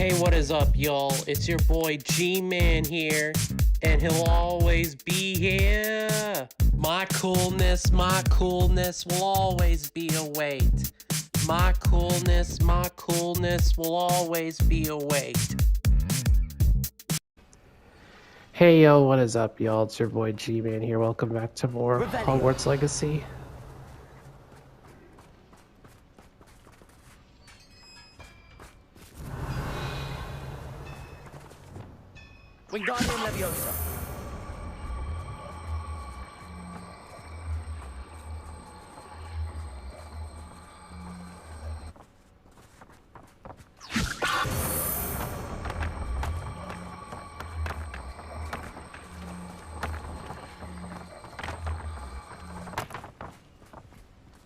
Hey, what is up, y'all? It's your boy G-Man here, and he'll always be here. My coolness will always be a weight. My coolness will always be a weight. Hey, yo, what is up, y'all? It's your boy G-Man here. Welcome back to more Hogwarts Legacy. Wingardium Leviosa.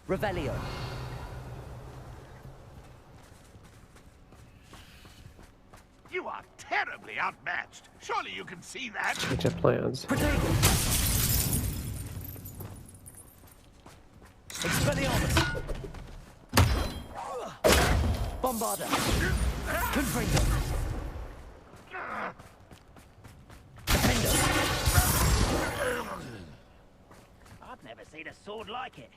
Revelio. You are terribly outmatched. Surely you can see that. Change of plans. Expelliarmus. Bombarda. Confringo. Defender. I've never seen a sword like it.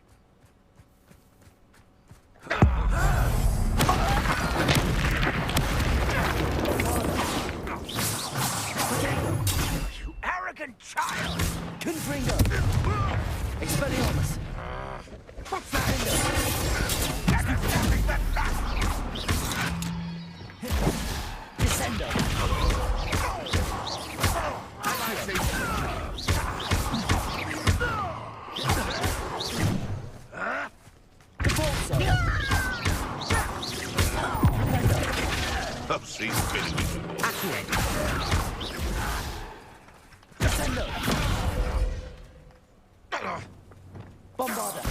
You arrogant child! Confringo. Expelliarmus. What's that? Stabbing that bastard! Descendo. I've seen finish. Accio. Descendo. Bombarda.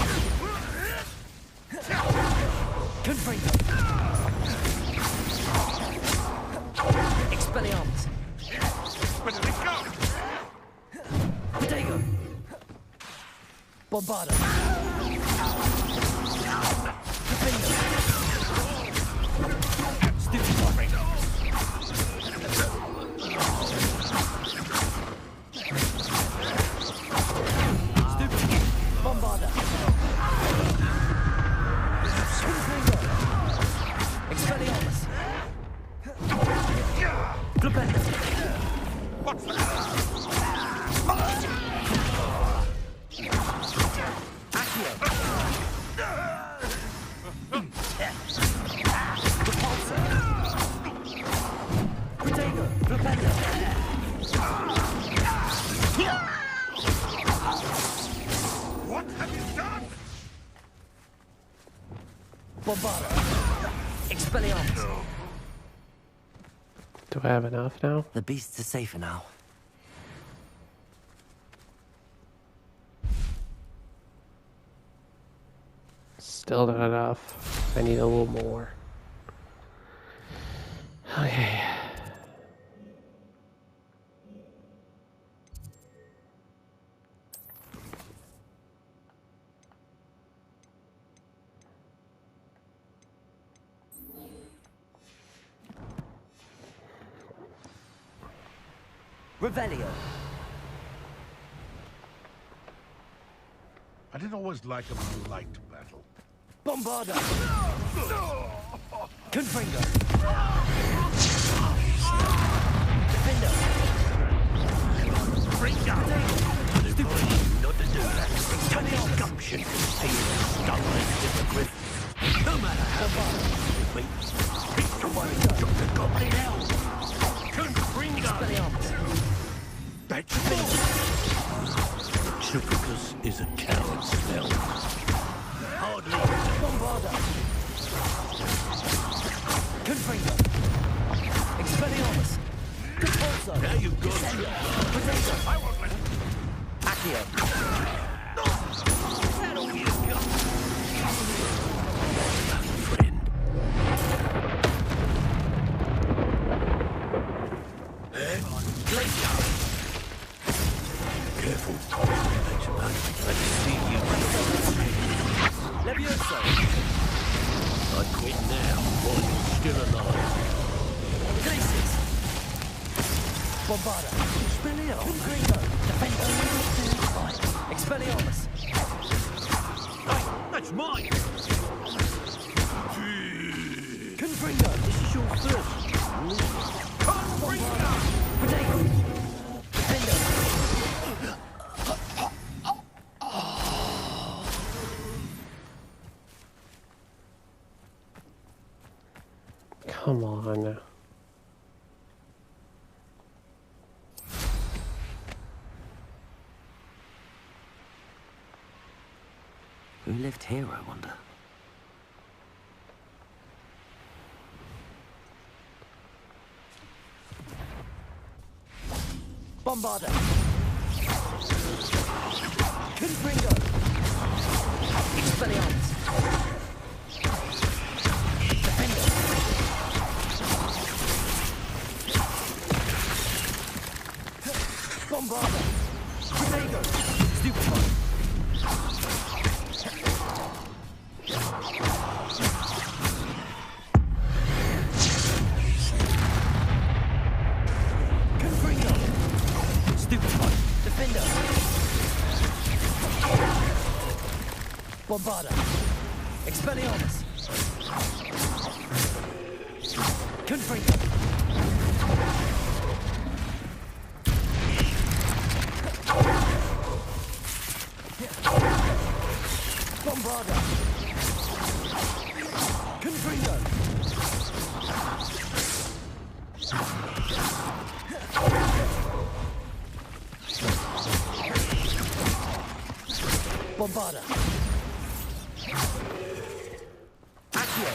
Confringo. Expelliarmus. Where did it go? Protego. Bombarda. Defender. Stupid Confringo. Stupid. Bombarda. Confringo. Expelliarmus. Flipendo. What's that? Accio. Repulsor. Protego. Flipendo. What have you done? Bombarda. Expelliarmus. Do I have enough now? The beasts are safer now. Still not enough. I need a little more. Okay. Revelio. I didn't always like a light battle. Bombarda. Confringo. Defender. Bring down! Stupid. Not to do that. Gumption. Hey, stubborn hypocrite. No matter how far. Wait. Dr. Goblin Hell. Confringo. Expelliarmus. That's bull. Tychicus is a coward's spell. Hardly. Bombarda. Confringo. Expelliarmus. Compulso. Now you've got Descendo. Protego. I won't let him. Accio. That all you got. Friend. Careful. Let's see you. Leviosa. I quit now while you're still alive. Glaciers. Bombarda. Expelliarmus. Gringo. Defender. Expelliarmus. Hey, that's mine. Confringo. This is your first. Confringo. Potato. Defender. Come on. Who lived here, I wonder? Bombarda. Confringo. Expelliarmus. Defender. Bombarda. Potato. Stupefy. Confringo. Stupefy. Defender. Bombarda. Expelliarmus. Confringo. Bombarda. Confringo. Bombarda. Accio.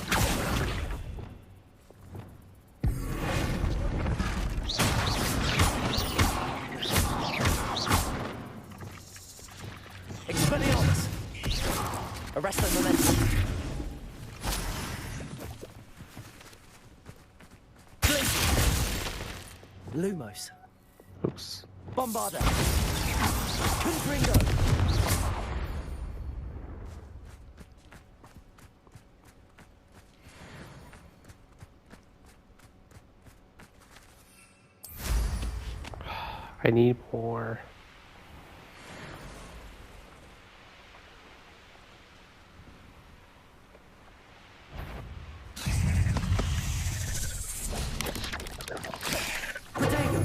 Expelliarmus. Arresto momentum. Glacier. Lumos. Oops. Bombarda. Confringo. I need more. Potato.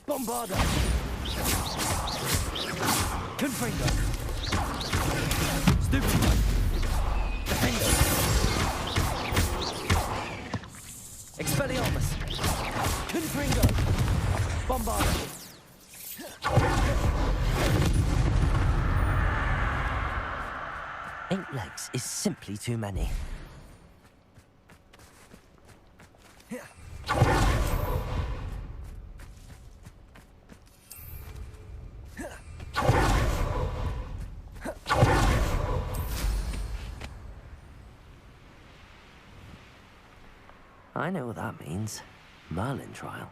Bombarda. Confringo. Stupefy. Defender. Expelliarmus. Confringo. Bombarda. 8 legs is simply too many. I know what that means. Merlin trial.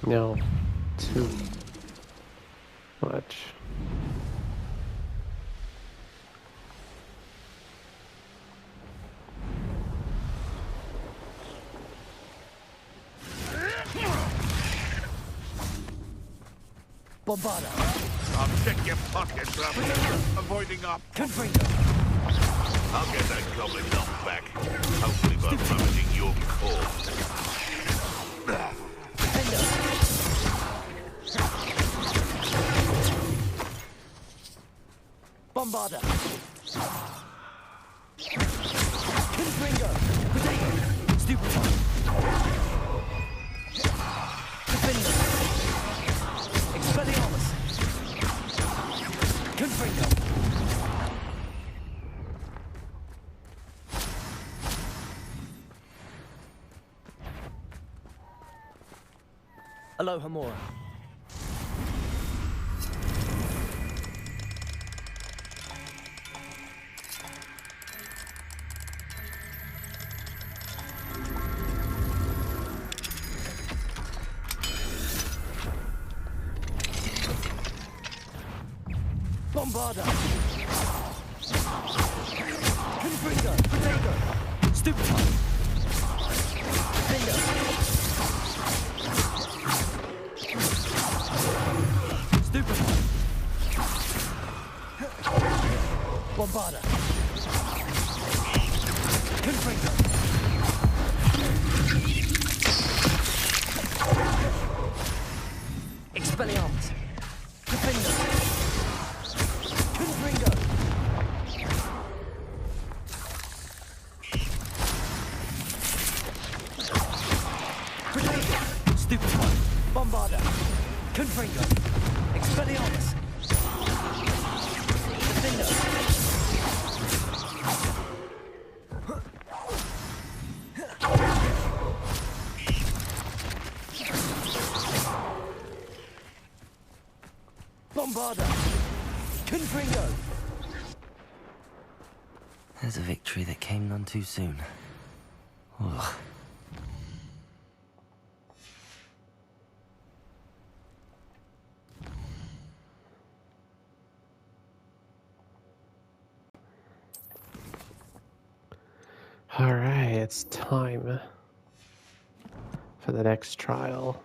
No, too much. Bombarda. I'll check your pockets, avoiding up. Confringo. I'll get that goblin knocked back. Hopefully by rummaging your core. Defender. Bombarda. Confringo. Potato. Stupefy. Defender. Expelliarmus. Confringo. Aloha Mora. Bombarder! Confringo! Potato! Stupefy! Defender! Stupefy! Bombarder! Confringo! Expelliarmus! Defender! Confringo! Potato! Stupefy! Bombarder! Confringo! Expelliarmus! Defender! Bombarder! Confringo! There's a victory that came none too soon. Ugh. All right, it's time for the next trial.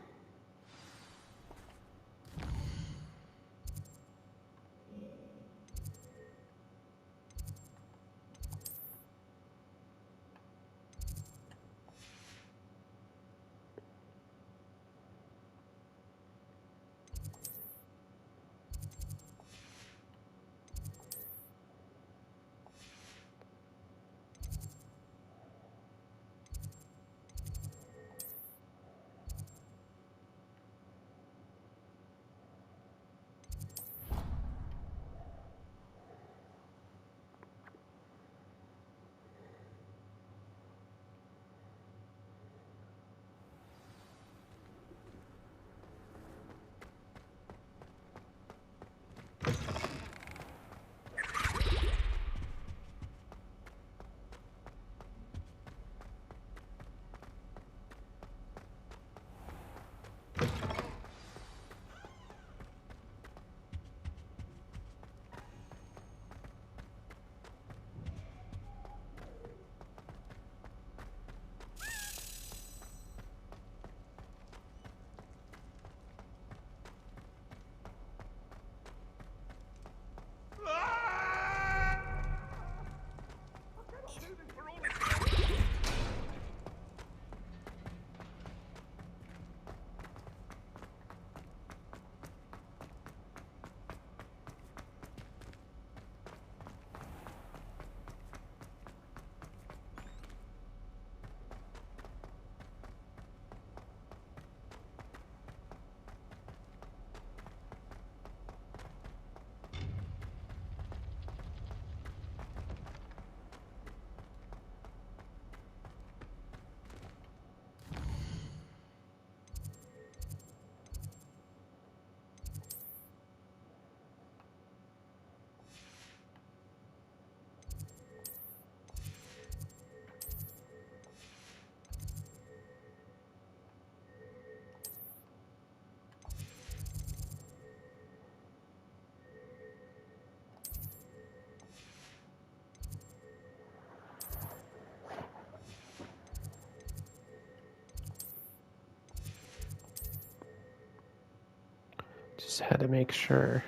Just had to make sure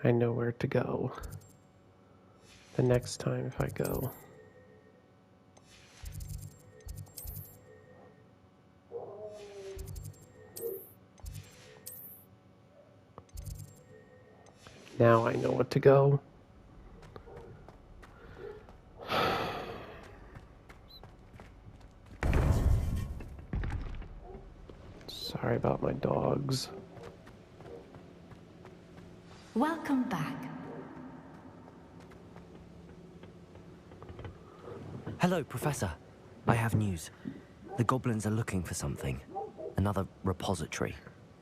I know where to go the next time if I go. Now I know what to go. Sorry about my dogs. Welcome back. Hello, Professor. I have news. The goblins are looking for something. Another repository.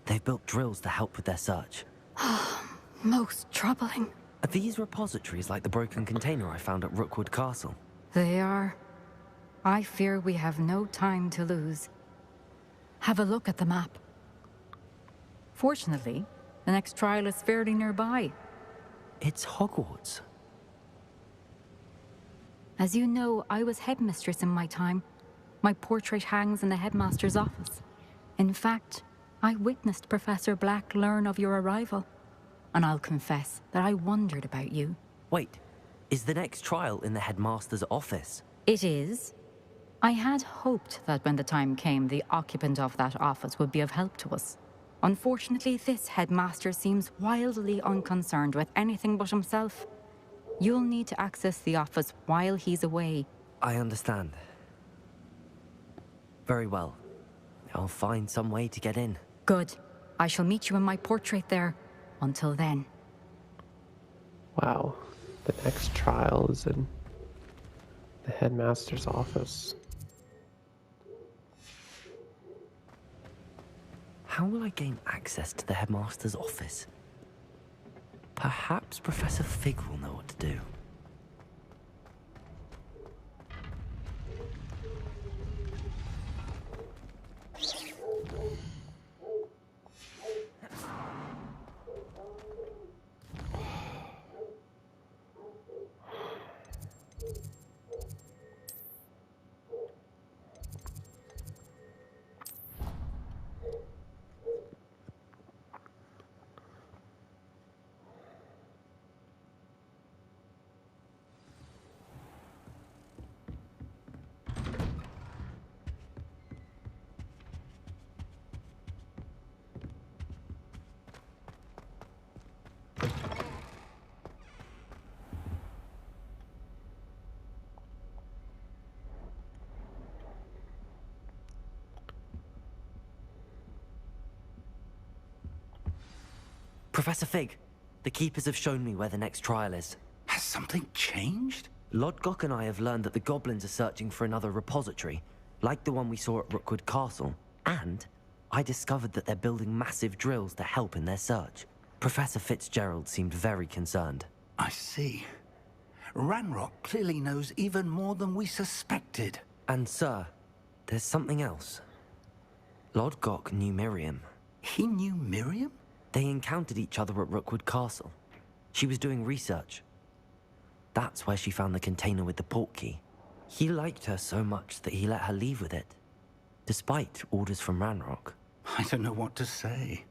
They've built drills to help with their search. Most troubling. Are these repositories like the broken container I found at Rookwood Castle? They are. I fear we have no time to lose. Have a look at the map. Fortunately, the next trial is fairly nearby. It's Hogwarts. As you know, I was headmistress in my time. My portrait hangs in the headmaster's office. In fact, I witnessed Professor Black learn of your arrival. And I'll confess that I wondered about you. Wait, is the next trial in the headmaster's office? It is. I had hoped that when the time came, the occupant of that office would be of help to us. Unfortunately, this headmaster seems wildly unconcerned with anything but himself. You'll need to access the office while he's away. I understand. Very well. I'll find some way to get in. Good. I shall meet you in my portrait there. Until then. Wow. The next trial is in the headmaster's office. How will I gain access to the headmaster's office? Perhaps Professor Fig will know what to do. Professor Fig, the Keepers have shown me where the next trial is. Has something changed? Lodgok and I have learned that the goblins are searching for another repository, like the one we saw at Rookwood Castle. And I discovered that they're building massive drills to help in their search. Professor Fitzgerald seemed very concerned. I see. Ranrock clearly knows even more than we suspected. And sir, there's something else. Lodgok knew Miriam. He knew Miriam? They encountered each other at Rookwood Castle. She was doing research. That's where she found the container with the portkey. He liked her so much that he let her leave with it, despite orders from Ranrock. I don't know what to say.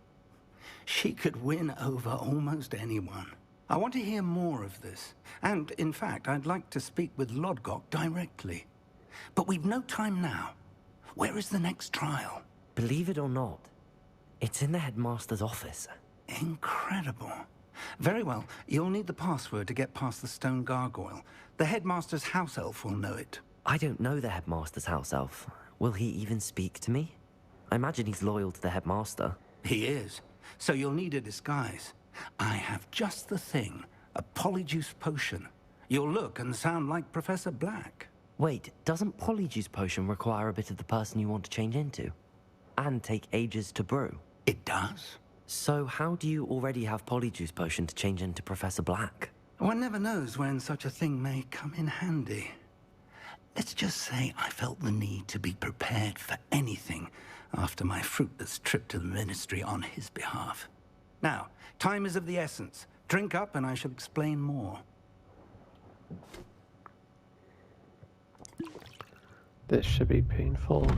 She could win over almost anyone. I want to hear more of this. And, in fact, I'd like to speak with Lodgok directly. But we've no time now. Where is the next trial? Believe it or not, it's in the headmaster's office. Incredible. Very well. You'll need the password to get past the stone gargoyle. The headmaster's house elf will know it. I don't know the headmaster's house elf. Will he even speak to me? I imagine he's loyal to the headmaster. He is. So you'll need a disguise. I have just the thing. A polyjuice potion. You'll look and sound like Professor Black. Wait, doesn't Polyjuice Potion require a bit of the person you want to change into? And take ages to brew? It does? So how do you already have Polyjuice Potion to change into Professor Black? One never knows when such a thing may come in handy. Let's just say I felt the need to be prepared for anything after my fruitless trip to the Ministry on his behalf. Now, time is of the essence. Drink up and I shall explain more. This should be painful.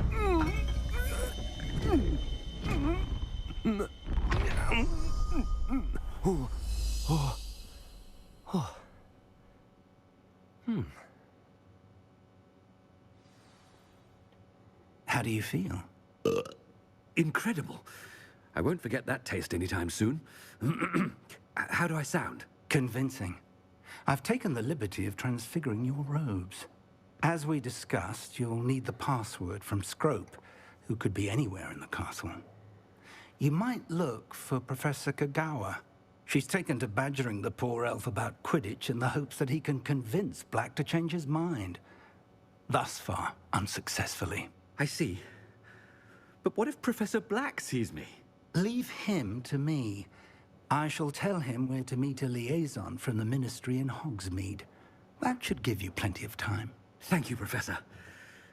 How do you feel? Incredible. I won't forget that taste anytime soon. How do I sound? Convincing. I've taken the liberty of transfiguring your robes. As we discussed, you'll need the password from Scrope, who could be anywhere in the castle. You might look for Professor Kagawa. She's taken to badgering the poor elf about Quidditch in the hopes that he can convince Black to change his mind. Thus far, unsuccessfully. I see. But what if Professor Black sees me? Leave him to me. I shall tell him where to meet a liaison from the Ministry in Hogsmeade. That should give you plenty of time. Thank you, Professor.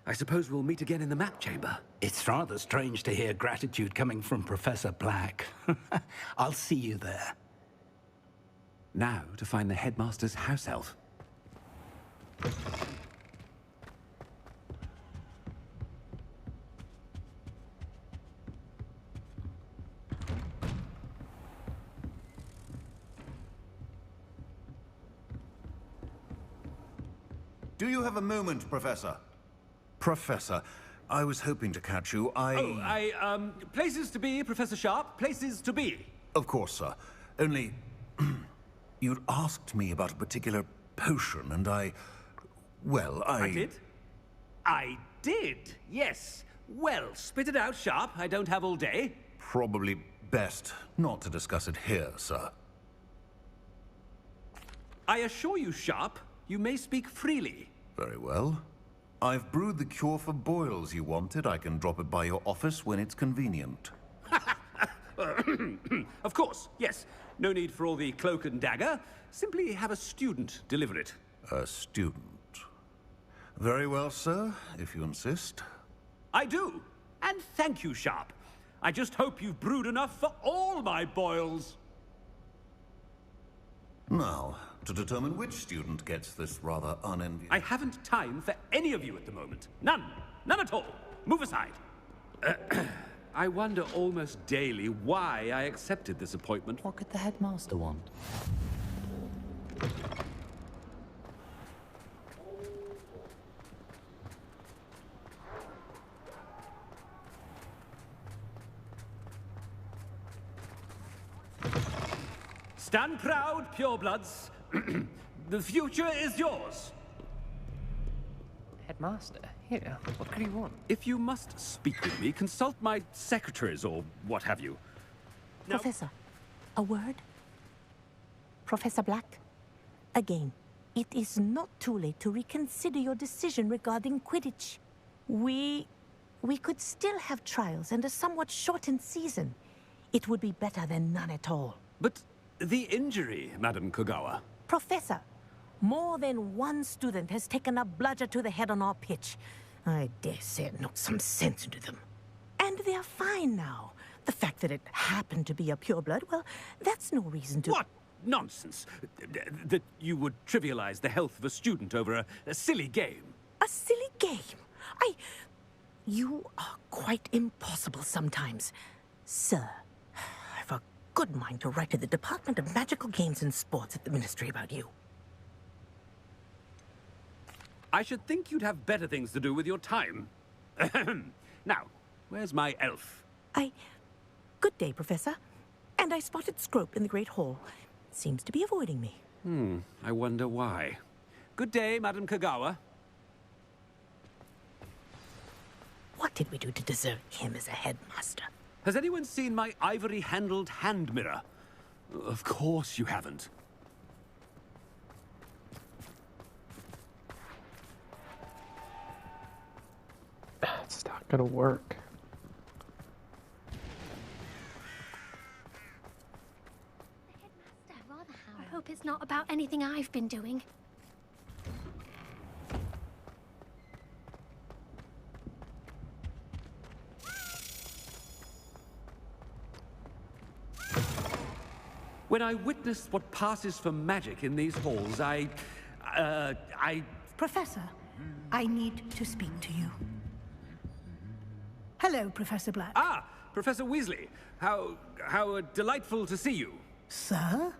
I suppose we'll meet again in the map chamber. It's rather strange to hear gratitude coming from Professor Black. I'll see you there. Now to find the headmaster's house elf. Do you have a moment, Professor? Professor, I was hoping to catch you. Places to be, Professor Sharp. Places to be. Of course, sir. Only... you'd asked me about a particular potion, and well, I did? I did, yes. Well, spit it out, Sharp. I don't have all day. Probably best not to discuss it here, sir. I assure you, Sharp, you may speak freely. Very well. I've brewed the cure for boils you wanted. I can drop it by your office when it's convenient. Of course, yes. No need for all the cloak and dagger. Simply have a student deliver it. A student. Very well, sir, if you insist. I do. And thank you, Sharp. I just hope you've brewed enough for all my boils. Now, to determine which student gets this rather unenviable... I haven't time for any of you at the moment. None. None at all. Move aside. I wonder almost daily why I accepted this appointment. What could the headmaster want? Stand proud, purebloods. The future is yours. Headmaster? Here, what could he want? If you must speak with me, consult my secretaries or what have you. Now, Professor, a word? Professor Black, again, it is not too late to reconsider your decision regarding Quidditch. We could still have trials and a somewhat shortened season. It would be better than none at all. but the injury, Madam Kogawa. Professor, more than one student has taken a bludger to the head on our pitch. I dare say it knocked some sense into them. And they're fine now. The fact that it happened to be a pureblood, well, that's no reason to... What nonsense! That you would trivialize the health of a student over a silly game. A silly game? You are quite impossible sometimes. Sir, I've a good mind to write to the Department of Magical Games and Sports at the Ministry about you. I should think you'd have better things to do with your time. Now, where's my elf? Good day, Professor. And I spotted Scrope in the Great Hall. Seems to be avoiding me. I wonder why. Good day, Madam Kogawa. What did we do to deserve him as a headmaster? Has anyone seen my ivory-handled hand mirror? Of course you haven't. It's not gonna work. I hope it's not about anything I've been doing. When I witness what passes for magic in these halls, I... Professor, I need to speak to you. Hello, Professor Black. Ah, Professor Weasley. How delightful to see you. Sir?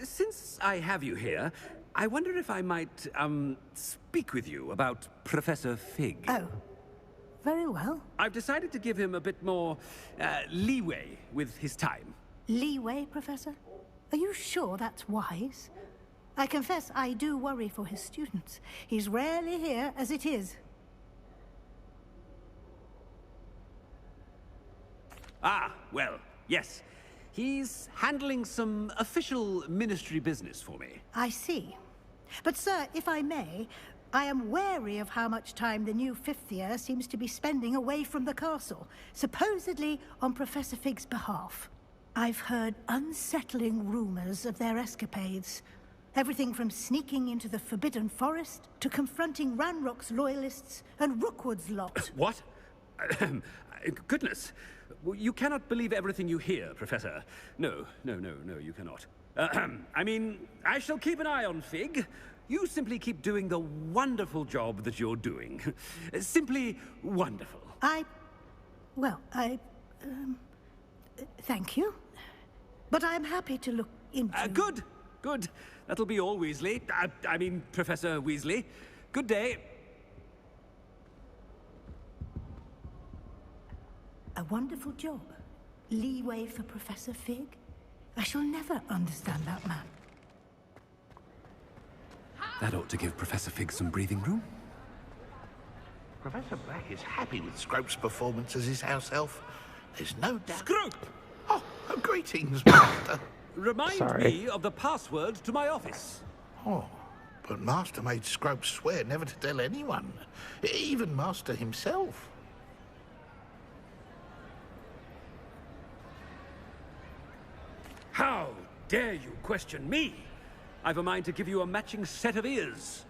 Since I have you here, I wonder if I might, speak with you about Professor Fig. Oh, very well. I've decided to give him a bit more, leeway with his time. Leeway, Professor? Are you sure that's wise? I confess I do worry for his students. He's rarely here as it is. Ah, well, yes. He's handling some official ministry business for me. I see. But, sir, if I may, I am wary of how much time the new fifth year seems to be spending away from the castle, supposedly on Professor Fig's behalf. I've heard unsettling rumors of their escapades. Everything from sneaking into the Forbidden Forest to confronting Ranrock's loyalists and Rookwood's lot. What? Goodness. Well, you cannot believe everything you hear, Professor. No, you cannot. I mean, I shall keep an eye on Fig. You simply keep doing the wonderful job that you're doing. Simply wonderful. Thank you. But I'm happy to look into... Good. That'll be all, Weasley. I mean, Professor Weasley. Good day. A wonderful job. Leeway for Professor Fig. I shall never understand that man. That ought to give Professor Fig some breathing room. Professor Black is happy with Scrope's performance as his house elf. There's no doubt... Scrope! Oh, greetings, Master. Remind me of the password to my office. Oh, but Master made Scrope swear never to tell anyone. Even Master himself. How dare you question me? I've a mind to give you a matching set of ears.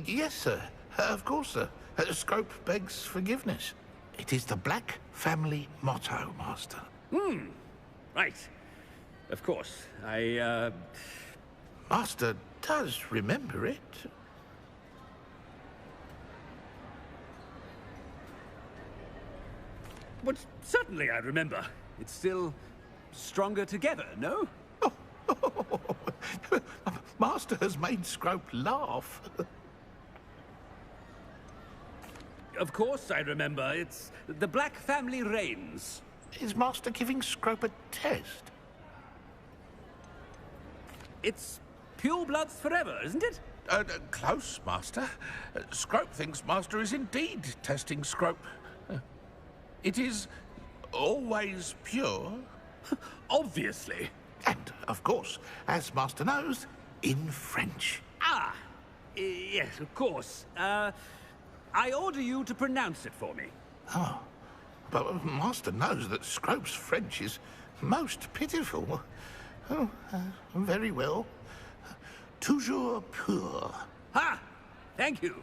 Yes, sir. Of course, sir. Scrope begs forgiveness. It is the Black family motto, Master. Right. Of course. Master does remember it. But certainly I remember. It's still stronger together, no? Master has made Scrope laugh. Of course I remember. It's the Black family reigns. Is Master giving Scrope a test? It's pure bloods forever, isn't it? Close, Master. Scrope thinks Master is indeed testing Scrope. It is always pure. Obviously. And, of course, as Master knows, in French. Yes, of course. I order you to pronounce it for me. Oh, but Master knows that Scrope's French is most pitiful. Oh, very well. Toujours pur. Ha! Thank you.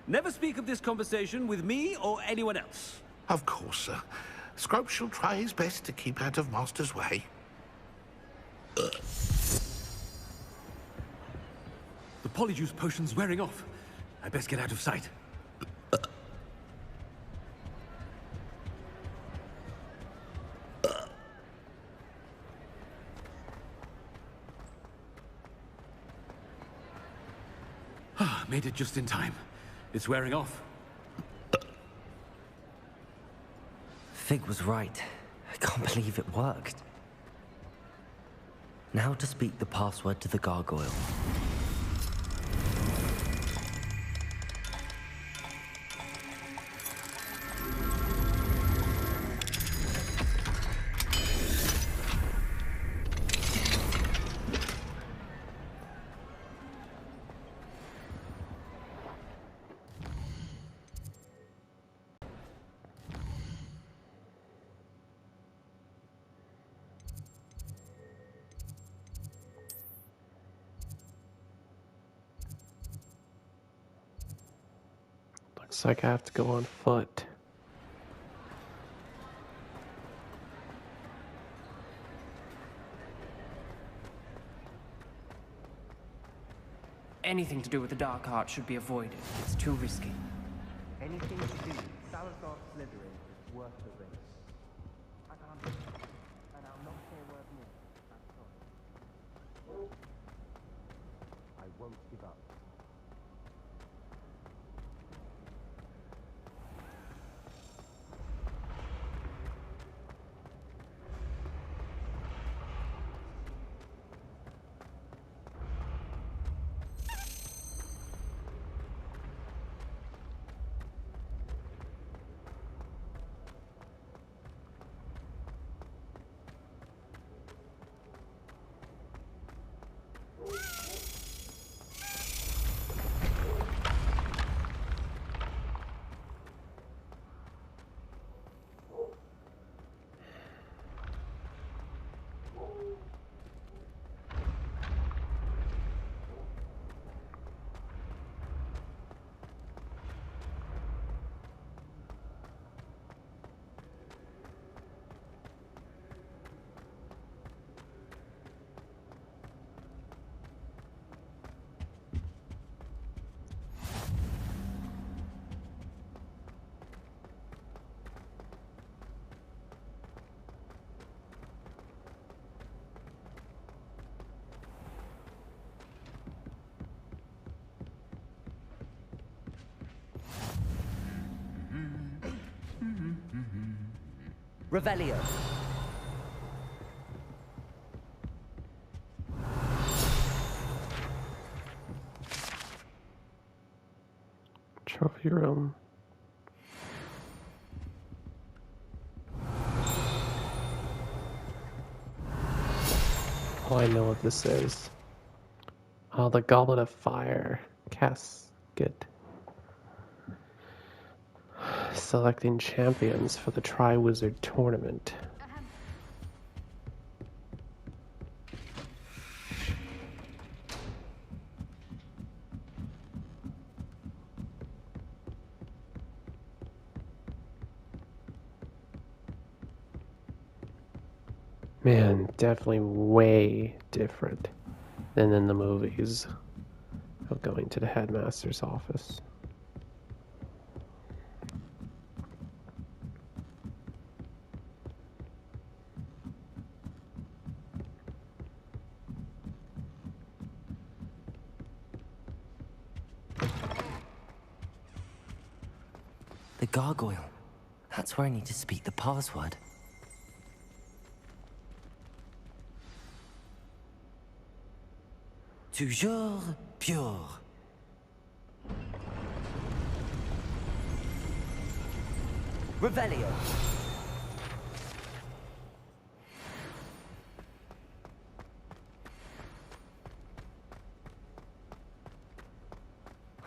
Never speak of this conversation with me or anyone else. Of course, sir. Scrope shall try his best to keep out of Master's way. The polyjuice potion's wearing off. I best get out of sight. Made it just in time. It's wearing off. Fig was right. I can't believe it worked. Now to speak the password to the gargoyle. Looks like I have to go on foot. Anything to do with the dark art should be avoided. It's too risky. Anything to do with Salazar Slytherin is worth the risk. I can't, and I'll not say a word more. I'm sorry. I won't give up. Revelio. Trophy room. Oh, I know what this is. Oh, the Goblet of Fire casket. Selecting champions for the Tri-Wizard tournament. Man, definitely way different than in the movies of going to the headmaster's office. The gargoyle. That's where I need to speak the password. Toujours pure. Revelio.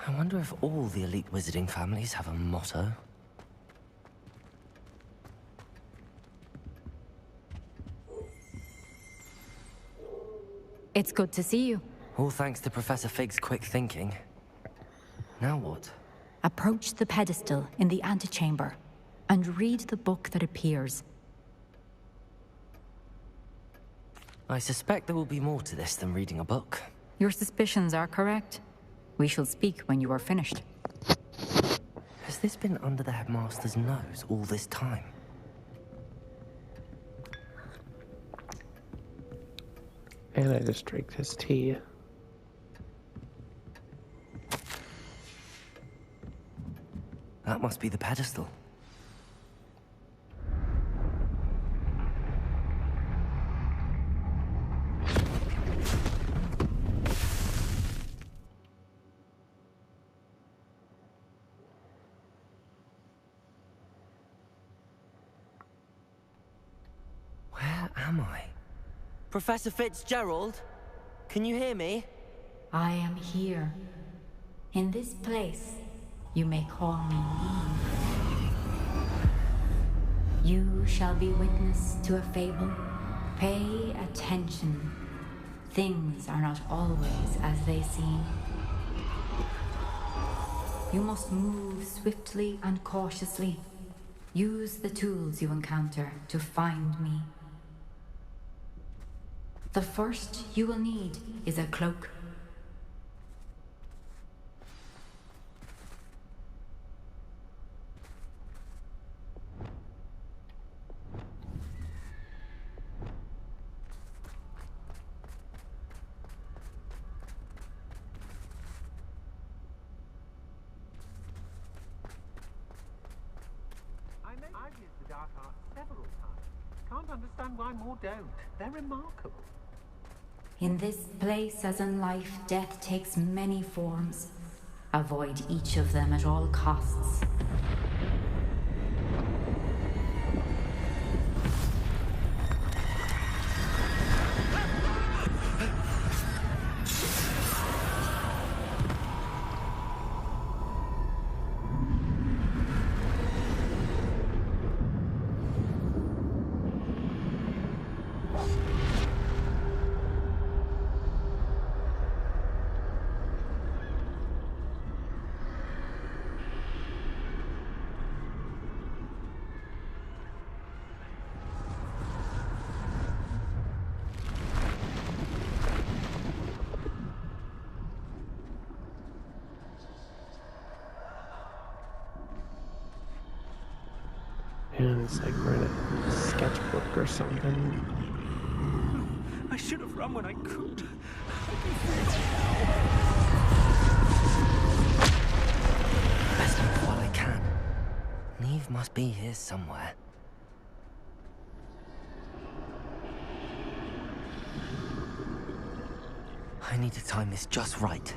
I wonder if all the elite wizarding families have a motto. It's good to see you. All thanks to Professor Fig's quick thinking. Now what? Approach the pedestal in the antechamber and read the book that appears. I suspect there will be more to this than reading a book. Your suspicions are correct. We shall speak when you are finished. Has this been under the headmaster's nose all this time? And I just drank his tea. That must be the pedestal. Where am I? Professor Fitzgerald? Can you hear me? I am here. In this place, you may call me Eve. You shall be witness to a fable. Pay attention. Things are not always as they seem. You must move swiftly and cautiously. Use the tools you encounter to find me. The first you will need is a cloak. I've used the dark arts several times. Can't understand why more don't. They're remarkable. In this place, as in life, death takes many forms. Avoid each of them at all costs. And it's like we're in a sketchbook or something. I should have run when I could. Best move while I can. Neve must be here somewhere. I need to time this just right.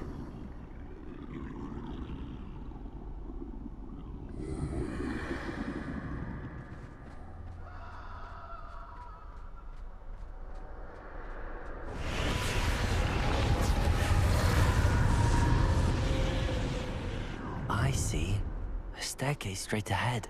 I see. A staircase straight ahead.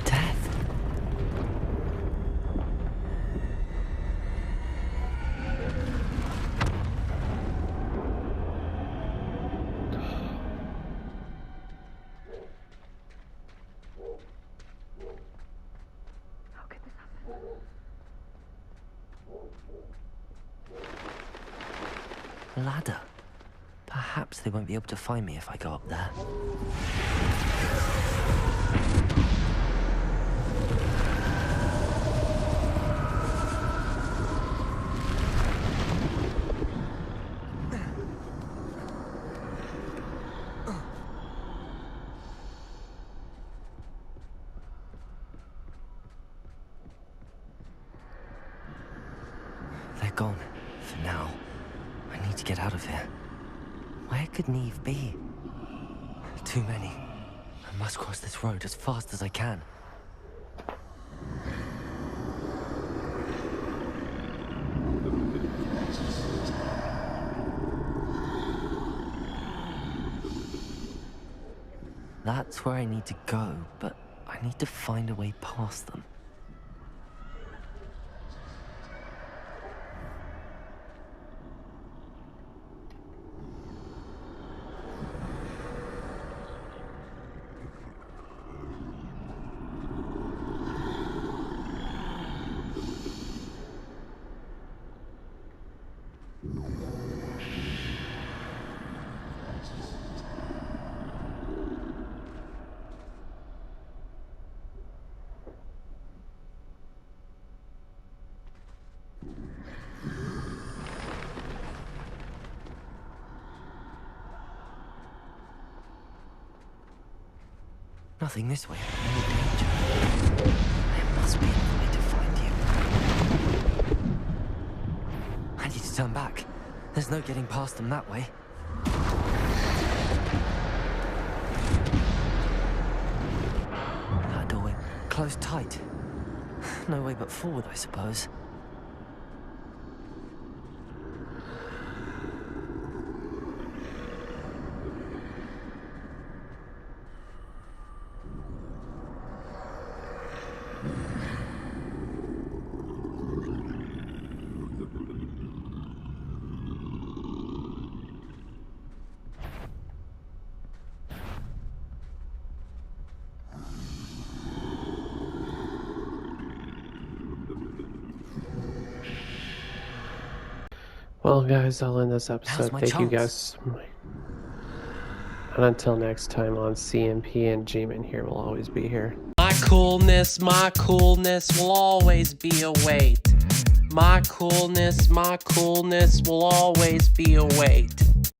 Death. How could this happen? Ladder. Perhaps they won't be able to find me if I go up there. They're gone. For now. I need to get out of here. Where could Neve be? Too many. I must cross this road as fast as I can. That's where I need to go, but I need to find a way past them. Nothing this way. No danger. There must be another way to find you. I need to turn back. There's no getting past them that way. That doorway closed tight. No way but forward, I suppose. Well, guys, I'll end this episode. my Thank you chance. guys. And until next time on CMP, and G-ManHere will always be here. My coolness will always be a weight. My coolness will always be a weight.